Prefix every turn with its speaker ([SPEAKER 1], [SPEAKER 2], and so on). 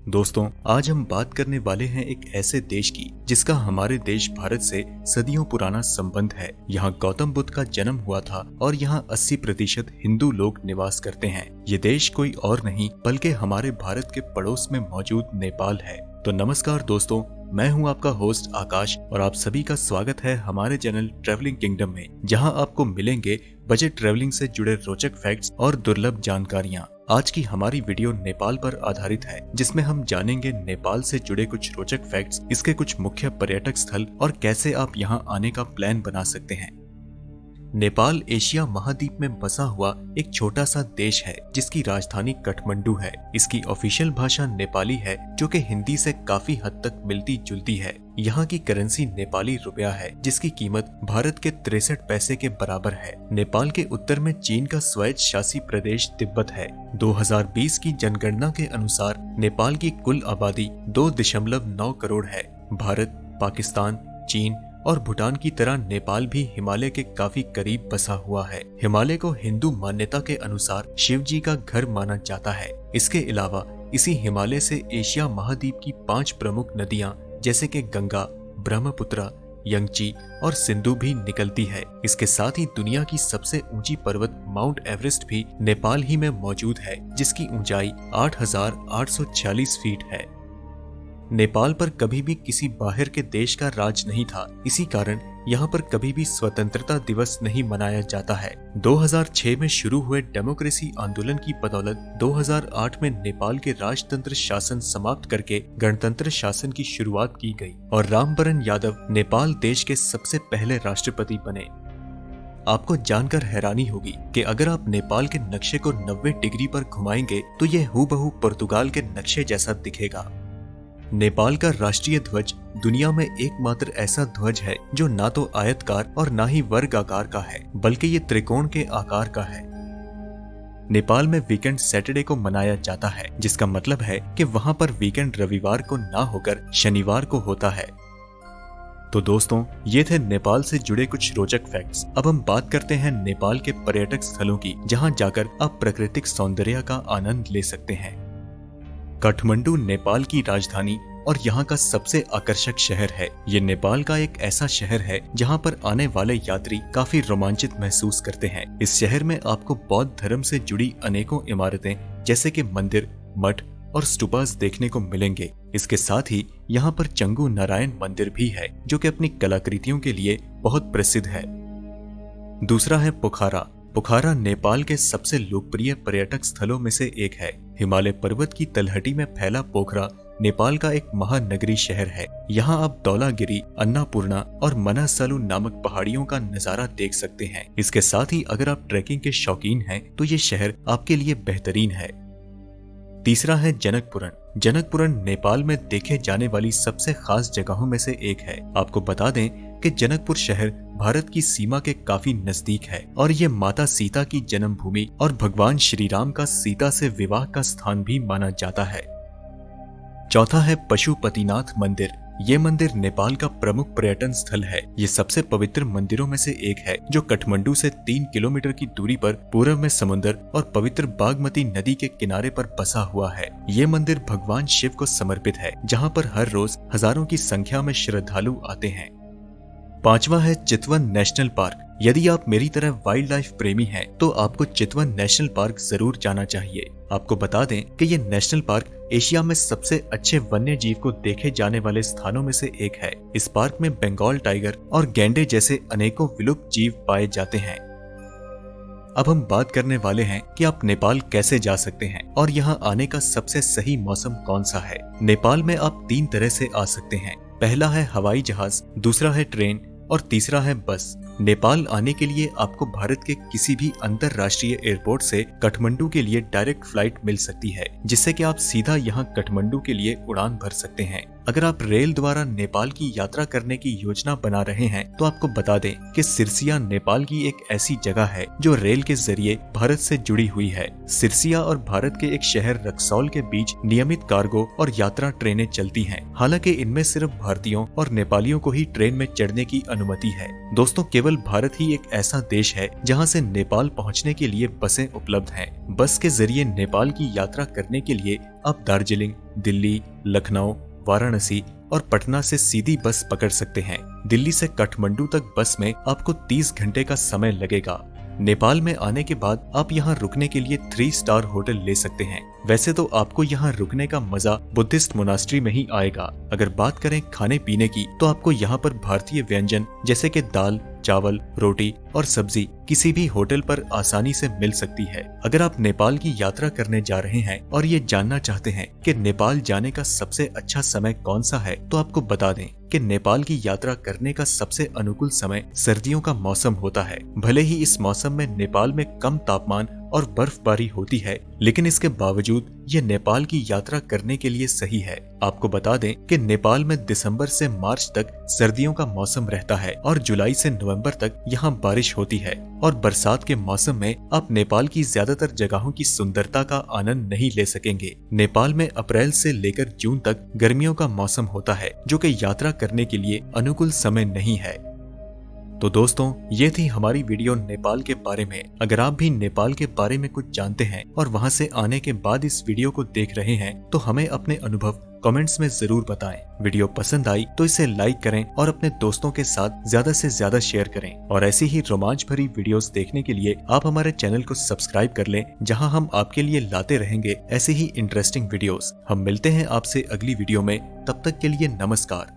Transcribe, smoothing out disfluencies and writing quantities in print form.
[SPEAKER 1] दोस्तों, आज हम बात करने वाले हैं एक ऐसे देश की जिसका हमारे देश भारत से सदियों पुराना संबंध है। यहाँ गौतम बुद्ध का जन्म हुआ था और यहाँ 80% हिंदू लोग निवास करते हैं। ये देश कोई और नहीं बल्कि हमारे भारत के पड़ोस में मौजूद नेपाल है। तो नमस्कार दोस्तों, मैं हूं आपका होस्ट आकाश और आप सभी का स्वागत है हमारे चैनल ट्रैवलिंग किंगडम में, जहां आपको मिलेंगे बजट ट्रैवलिंग से जुड़े रोचक फैक्ट्स और दुर्लभ जानकारियां। आज की हमारी वीडियो नेपाल पर आधारित है, जिसमें हम जानेंगे नेपाल से जुड़े कुछ रोचक फैक्ट्स, इसके कुछ मुख्य पर्यटक स्थल और कैसे आप यहां आने का प्लान बना सकते हैं। नेपाल एशिया महाद्वीप में बसा हुआ एक छोटा सा देश है जिसकी राजधानी काठमांडू है। इसकी ऑफिशियल भाषा नेपाली है, जो कि हिंदी से काफी हद तक मिलती जुलती है। यहाँ की करेंसी नेपाली रुपया है, जिसकी कीमत भारत के 63 पैसे के बराबर है। नेपाल के उत्तर में चीन का स्वायत्त शासी प्रदेश तिब्बत है। 2020 की जनगणना के अनुसार नेपाल की कुल आबादी 2.9 करोड़ है। भारत, पाकिस्तान, चीन और भूटान की तरह नेपाल भी हिमालय के काफी करीब बसा हुआ है। हिमालय को हिंदू मान्यता के अनुसार शिव जी का घर माना जाता है। इसके अलावा इसी हिमालय से एशिया महाद्वीप की 5 प्रमुख नदियां जैसे कि गंगा, ब्रह्मपुत्र, यंगची और सिंधु भी निकलती है। इसके साथ ही दुनिया की सबसे ऊंची पर्वत माउंट एवरेस्ट भी नेपाल ही में मौजूद है, जिसकी ऊंचाई 8,846 फीट है। नेपाल पर कभी भी किसी बाहर के देश का राज नहीं था, इसी कारण यहाँ पर कभी भी स्वतंत्रता दिवस नहीं मनाया जाता है। 2006 में शुरू हुए डेमोक्रेसी आंदोलन की बदौलत 2008 में नेपाल के राजतंत्र शासन समाप्त करके गणतंत्र शासन की शुरुआत की गई और रामवरण यादव नेपाल देश के सबसे पहले राष्ट्रपति बने। आपको जानकर हैरानी होगी कि अगर आप नेपाल के नक्शे को 90 डिग्री पर घुमाएंगे तो ये हूबहू पुर्तगाल के नक्शे जैसा दिखेगा। नेपाल का राष्ट्रीय ध्वज दुनिया में एकमात्र ऐसा ध्वज है जो ना तो आयतकार और ना ही वर्गाकार का है, बल्कि ये त्रिकोण के आकार का है। नेपाल में वीकेंड सैटरडे को मनाया जाता है, जिसका मतलब है कि वहां पर वीकेंड रविवार को ना होकर शनिवार को होता है। तो दोस्तों, ये थे नेपाल से जुड़े कुछ रोचक फैक्ट्स। अब हम बात करते हैं नेपाल के पर्यटक स्थलों की, जहां जाकर आप प्राकृतिक सौंदर्य का आनंद ले सकते हैं। काठमांडू नेपाल की राजधानी और यहाँ का सबसे आकर्षक शहर है। ये नेपाल का एक ऐसा शहर है जहाँ पर आने वाले यात्री काफी रोमांचित महसूस करते हैं। इस शहर में आपको बौद्ध धर्म से जुड़ी अनेकों इमारतें जैसे कि मंदिर, मठ और स्तूपास देखने को मिलेंगे। इसके साथ ही यहाँ पर चंगू नारायण मंदिर भी है, जो कि अपनी कलाकृतियों के लिए बहुत प्रसिद्ध है। दूसरा है पोखरा। पोखरा नेपाल के सबसे लोकप्रिय पर्यटक स्थलों में से एक है। हिमालय पर्वत की तलहटी में फैला पोखरा नेपाल का एक महानगरी शहर है। यहाँ आप धौलागिरी, अन्नपूर्णा और मनसलु नामक पहाड़ियों का नजारा देख सकते हैं। इसके साथ ही अगर आप ट्रैकिंग के शौकीन हैं तो ये शहर आपके लिए बेहतरीन है। तीसरा है जनकपुरन। जनकपुरन नेपाल में देखे जाने वाली सबसे खास जगहों में से एक है। आपको बता दें कि जनकपुर शहर भारत की सीमा के काफी नजदीक है और ये माता सीता की जन्मभूमि और भगवान श्री राम का सीता से विवाह का स्थान भी माना जाता है। चौथा है पशुपतिनाथ मंदिर। ये मंदिर नेपाल का प्रमुख पर्यटन स्थल है। ये सबसे पवित्र मंदिरों में से एक है, जो काठमांडू से 3 किलोमीटर की दूरी पर पूर्व में समुद्र और पवित्र बागमती नदी के किनारे पर बसा हुआ है। ये मंदिर भगवान शिव को समर्पित है, जहाँ पर हर रोज हजारों की संख्या में श्रद्धालु आते हैं। पांचवा है चितवन नेशनल पार्क। यदि आप मेरी तरह वाइल्ड लाइफ प्रेमी हैं, तो आपको चितवन नेशनल पार्क जरूर जाना चाहिए। आपको बता दें कि ये नेशनल पार्क एशिया में सबसे अच्छे वन्य जीव को देखे जाने वाले स्थानों में से एक है। इस पार्क में बंगाल टाइगर और गैंडे जैसे अनेकों विलुप्त जीव पाए जाते हैं। अब हम बात करने वाले हैं कि आप नेपाल कैसे जा सकते हैं और यहाँ आने का सबसे सही मौसम कौन सा है। नेपाल में आप 3 तरह से आ सकते हैं। पहला है हवाई जहाज, दूसरा है ट्रेन और तीसरा है बस। नेपाल आने के लिए आपको भारत के किसी भी अंतरराष्ट्रीय एयरपोर्ट से काठमांडू के लिए डायरेक्ट फ्लाइट मिल सकती है, जिससे कि आप सीधा यहाँ काठमांडू के लिए उड़ान भर सकते हैं। अगर आप रेल द्वारा नेपाल की यात्रा करने की योजना बना रहे हैं तो आपको बता दें कि सिरसिया नेपाल की एक ऐसी जगह है जो रेल के जरिए भारत से जुड़ी हुई है। सिरसिया और भारत के एक शहर रक्सौल के बीच नियमित कार्गो और यात्रा ट्रेनें चलती हैं। हालांकि इनमें सिर्फ भारतीयों और नेपालियों को ही ट्रेन में चढ़ने की अनुमति है। दोस्तों, केवल भारत ही एक ऐसा देश है जहां से नेपाल पहुंचने के लिए बसें उपलब्ध हैं। बस के जरिए नेपाल की यात्रा करने के लिए आप दार्जिलिंग, दिल्ली, लखनऊ, वाराणसी और पटना से सीधी बस पकड़ सकते हैं। दिल्ली से काठमांडू तक बस में आपको 30 घंटे का समय लगेगा। नेपाल में आने के बाद आप यहाँ रुकने के लिए 3 स्टार होटल ले सकते हैं। वैसे तो आपको यहाँ रुकने का मजा बुद्धिस्ट मोनास्ट्री में ही आएगा। अगर बात करें खाने पीने की तो आपको यहाँ पर भारतीय व्यंजन जैसे कि दाल, चावल, रोटी और सब्जी किसी भी होटल पर आसानी से मिल सकती है। अगर आप नेपाल की यात्रा करने जा रहे हैं और ये जानना चाहते हैं कि नेपाल जाने का सबसे अच्छा समय कौन सा है, तो आपको बता दें कि नेपाल की यात्रा करने का सबसे अनुकूल समय सर्दियों का मौसम होता है। भले ही इस मौसम में नेपाल में कम तापमान और बर्फबारी होती है, लेकिन इसके बावजूद ये नेपाल की यात्रा करने के लिए सही है। आपको बता दें कि नेपाल में दिसंबर से मार्च तक सर्दियों का मौसम रहता है और जुलाई से नवंबर तक यहाँ बारिश होती है। और बरसात के मौसम में आप नेपाल की ज्यादातर जगहों की सुंदरता का आनंद नहीं ले सकेंगे। नेपाल में अप्रैल से लेकर जून तक गर्मियों का मौसम होता है, जो कि यात्रा करने के लिए अनुकूल समय नहीं है। तो दोस्तों, ये थी हमारी वीडियो नेपाल के बारे में। अगर आप भी नेपाल के बारे में कुछ जानते हैं और वहां से आने के बाद इस वीडियो को देख रहे हैं, तो हमें अपने अनुभव कमेंट्स में जरूर बताएं। वीडियो पसंद आई तो इसे लाइक करें और अपने दोस्तों के साथ ज्यादा से ज्यादा शेयर करें। और ऐसी ही रोमांच भरी वीडियोस देखने के लिए आप हमारे चैनल को सब्सक्राइब कर लें, जहां हम आपके लिए लाते रहेंगे ऐसे ही इंटरेस्टिंग वीडियोस। हम मिलते हैं आपसे अगली वीडियो में, तब तक के लिए नमस्कार।